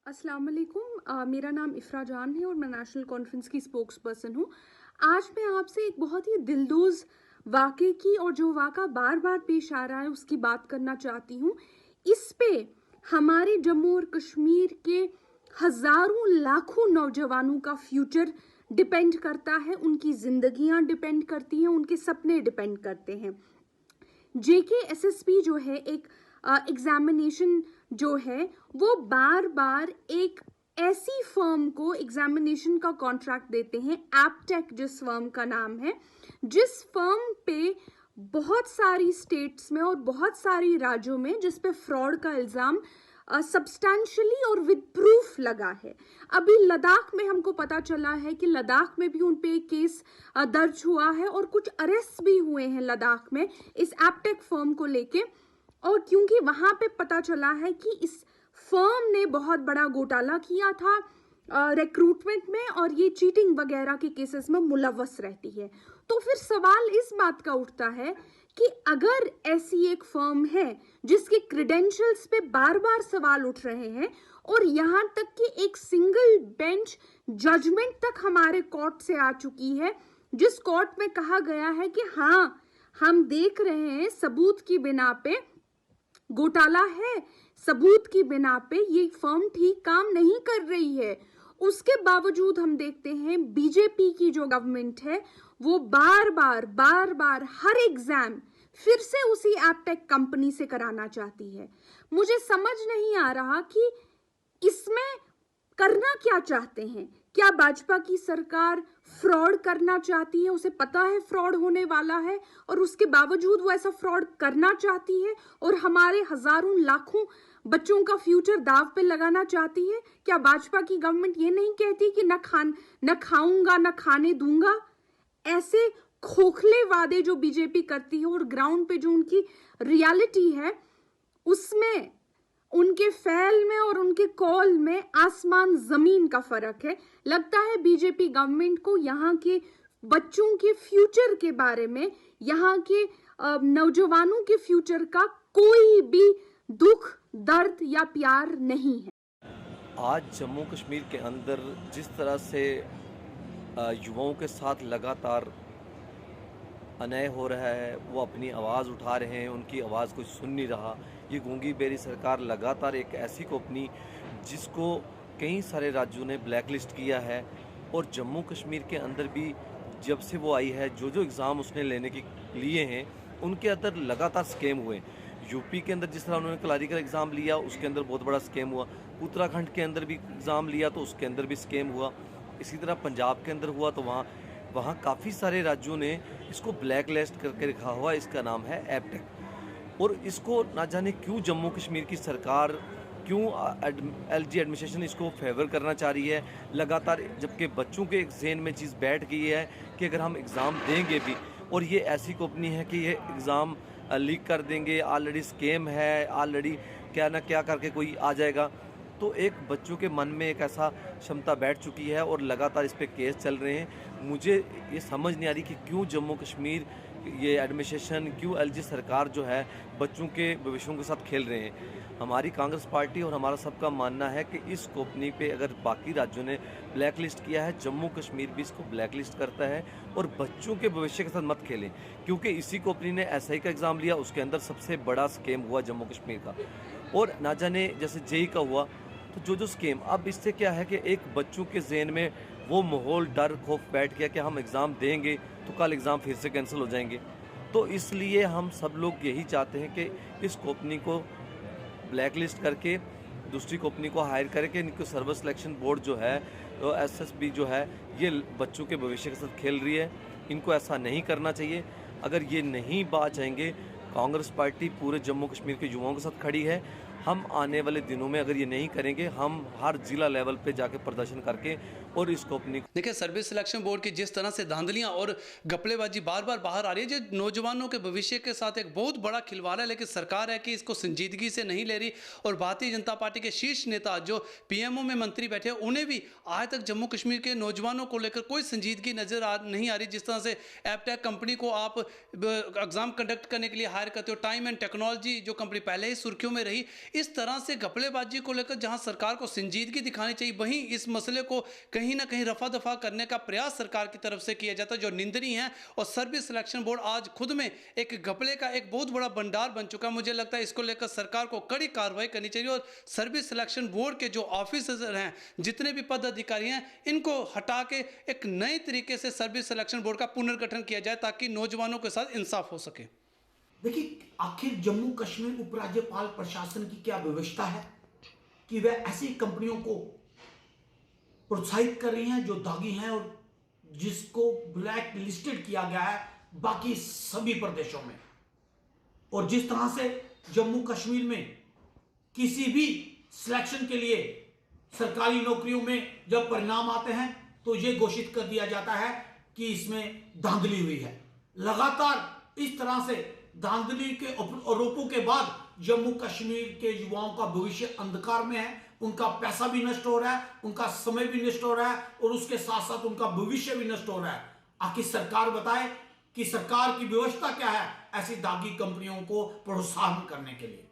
अस्सलाम वालेकुम। मेरा नाम इफ़रा जान है और मैं नेशनल कॉन्फ्रेंस की स्पोक्स पर्सन हूँ। आज मैं आपसे एक बहुत ही दिलदोज़ वाक़े की और जो वाक़ा बार बार पेश आ रहा है उसकी बात करना चाहती हूँ। इस पे हमारे जम्मू और कश्मीर के हज़ारों लाखों नौजवानों का फ्यूचर डिपेंड करता है, उनकी ज़िंदगियाँ डिपेंड करती हैं, उनके सपने डिपेंड करते हैं। JKSSP जो है एक एग्जामिनेशन जो है वो बार बार एक ऐसी फर्म को एग्जामिनेशन का कॉन्ट्रैक्ट देते हैं, एपटेक जिस फर्म का नाम है, जिस फर्म पे बहुत सारी स्टेट्स में और बहुत सारी राज्यों में जिस पे फ्रॉड का इल्ज़ाम सब्सटैंशियली और विद प्रूफ लगा है। अभी लद्दाख में हमको पता चला है कि लद्दाख में भी उन पे एक केस दर्ज हुआ है और कुछ अरेस्ट भी हुए हैं लद्दाख में इस एपटेक फर्म को लेके। और क्योंकि वहां पे पता चला है कि इस फर्म ने बहुत बड़ा घोटाला किया था रिक्रूटमेंट में और ये चीटिंग वगैरह के केसेस में मुलव्वस रहती है, तो फिर सवाल इस बात का उठता है कि अगर ऐसी एक फर्म है जिसके क्रेडेंशियल्स पे बार बार सवाल उठ रहे हैं और यहां तक कि एक सिंगल बेंच जजमेंट तक हमारे कोर्ट से आ चुकी है, जिस कोर्ट में कहा गया है कि हाँ, हम देख रहे हैं सबूत की बिना पे घोटाला है, सबूत की बिना पे ये फर्म ठीक काम नहीं कर रही है, उसके बावजूद हम देखते हैं बीजेपी की जो गवर्नमेंट है वो बार बार हर एग्जाम फिर से उसी एपटेक कंपनी से कराना चाहती है। मुझे समझ नहीं आ रहा कि इसमें करना क्या चाहते हैं। क्या भाजपा की सरकार फ्रॉड करना चाहती है, उसे पता है फ्रॉड होने वाला है और उसके बावजूद वो ऐसा फ्रॉड करना चाहती है और हमारे हजारों लाखों बच्चों का फ्यूचर दाव पे लगाना चाहती है? क्या भाजपा की गवर्नमेंट ये नहीं कहती कि न खाऊंगा न खाने दूंगा? ऐसे खोखले वादे जो बीजेपी करती है और ग्राउंड पे जो उनकी रियलिटी है उसमें, उनके फैल में और उनके कॉल में आसमान जमीन का फर्क है। लगता है बीजेपी गवर्नमेंट को यहाँ के बच्चों के फ्यूचर के बारे में, यहाँ के नौजवानों के फ्यूचर का कोई भी दुख, दर्द या प्यार नहीं है। आज जम्मू कश्मीर के अंदर जिस तरह से युवाओं के साथ लगातार अन्याय हो रहा है, वो अपनी आवाज़ उठा रहे हैं, उनकी आवाज़ कोई सुन नहीं रहा। ये गूंगी बेरी सरकार लगातार एक ऐसी कंपनी जिसको कई सारे राज्यों ने ब्लैक लिस्ट किया है और जम्मू कश्मीर के अंदर भी जब से वो आई है, जो एग्ज़ाम उसने लेने के लिए हैं उनके अंदर लगातार स्कैम हुए। यूपी के अंदर जिस तरह उन्होंने क्लरिकल एग्ज़ाम लिया उसके अंदर बहुत बड़ा स्कैम हुआ, उत्तराखंड के अंदर भी एग्ज़ाम लिया तो उसके अंदर भी स्कैम हुआ, इसी तरह पंजाब के अंदर हुआ तो वहाँ वहाँ काफ़ी सारे राज्यों ने इसको ब्लैक लिस्ट करके रखा हुआ। इसका नाम है एपटेक और इसको ना जाने क्यों जम्मू कश्मीर की सरकार, क्यों LG एडमिनिस्ट्रेशन इसको फेवर करना चाह रही है लगातार, जबकि बच्चों के जहन में चीज़ बैठ गई है कि अगर हम एग्ज़ाम देंगे भी और ये ऐसी कंपनी है कि ये एग्ज़ाम लीक कर देंगे, ऑलरेडी स्कैम है, ऑलरेडी क्या ना क्या करके कोई आ जाएगा, तो एक बच्चों के मन में एक ऐसा क्षमता बैठ चुकी है और लगातार इस पे केस चल रहे हैं। मुझे ये समझ नहीं आ रही कि क्यों जम्मू कश्मीर ये एडमिनिस्ट्रेशन, क्यों LG सरकार जो है बच्चों के भविष्यों के साथ खेल रहे हैं। हमारी कांग्रेस पार्टी और हमारा सबका मानना है कि इस कंपनी पे अगर बाकी राज्यों ने ब्लैक लिस्ट किया है, जम्मू कश्मीर भी इसको ब्लैक लिस्ट करता है और बच्चों के भविष्य के साथ मत खेलें, क्योंकि इसी कंपनी ने SI का एग्ज़ाम लिया, उसके अंदर सबसे बड़ा स्कैम हुआ जम्मू कश्मीर का। और ना जाने जैसे JEE का हुआ, तो जो स्कीम, अब इससे क्या है कि एक बच्चों के जहन में वो माहौल, डर, खौफ बैठ गया कि हम एग्ज़ाम देंगे तो कल एग्ज़ाम फिर से कैंसिल हो जाएंगे। तो इसलिए हम सब लोग यही चाहते हैं कि इस कंपनी को ब्लैक लिस्ट करके दूसरी कंपनी को हायर करें कि इनको सर्विस सिलेक्शन बोर्ड जो है, तो SSB जो है, ये बच्चों के भविष्य के साथ खेल रही है। इनको ऐसा नहीं करना चाहिए। अगर ये नहीं बात चाहेंगे, कांग्रेस पार्टी पूरे जम्मू कश्मीर के युवाओं के साथ खड़ी है। हम आने वाले दिनों में अगर ये नहीं करेंगे, हम हर जिला लेवल पे जाके प्रदर्शन करके और इस कंपनी को देखिए, सर्विस सिलेक्शन बोर्ड की जिस तरह से धांधलियां और घपलेबाजी बार बार बाहर आ रही है, जो नौजवानों के भविष्य के साथ एक बहुत बड़ा खिलवाड़ है, लेकिन सरकार है कि इसको संजीदगी से नहीं ले रही। और भारतीय जनता पार्टी के शीर्ष नेता जो PMO में मंत्री बैठे हैं, उन्हें भी आज तक जम्मू कश्मीर के नौजवानों को लेकर कोई संजीदगी नजर नहीं आ रही। जिस तरह से एपटेक कंपनी को आप एग्जाम कंडक्ट करने के लिए हायर करते हो, टाइम एंड टेक्नोलॉजी जो कंपनी पहले ही सुर्खियों में रही, इस तरह से घपलेबाजी को लेकर जहां सरकार को संजीदगी दिखानी चाहिए, वहीं इस मसले को कहीं ना कहीं रफा दफा करने का प्रयास सरकार की तरफ से किया जाता है, जो निंदनीय है। और सर्विस सिलेक्शन बोर्ड आज खुद में एक घपले का एक बहुत बड़ा भंडार बन चुका है। मुझे लगता है इसको लेकर सरकार को कड़ी कार्रवाई करनी चाहिए और सर्विस सिलेक्शन बोर्ड के जो ऑफिसर हैं, जितने भी पदाधिकारी हैं, इनको हटा के एक नए तरीके से सर्विस सिलेक्शन बोर्ड का पुनर्गठन किया जाए ताकि नौजवानों के साथ इंसाफ हो सके। देखिए, आखिर जम्मू कश्मीर उपराज्यपाल प्रशासन की क्या व्यवस्था है कि वह ऐसी कंपनियों को प्रोत्साहित कर रही हैं जो दागी हैं और जिसको ब्लैक लिस्टेड किया गया है बाकी सभी प्रदेशों में। और जिस तरह से जम्मू कश्मीर में किसी भी सिलेक्शन के लिए सरकारी नौकरियों में जब परिणाम आते हैं तो यह घोषित कर दिया जाता है कि इसमें धांधली हुई है। लगातार इस तरह से धांधली के आरोपों के बाद जम्मू कश्मीर के युवाओं का भविष्य अंधकार में है, उनका पैसा भी नष्ट हो रहा है, उनका समय भी नष्ट हो रहा है और उसके साथ साथ उनका भविष्य भी नष्ट हो रहा है। आखिर सरकार बताए कि सरकार की व्यवस्था क्या है ऐसी दागी कंपनियों को प्रोत्साहन करने के लिए।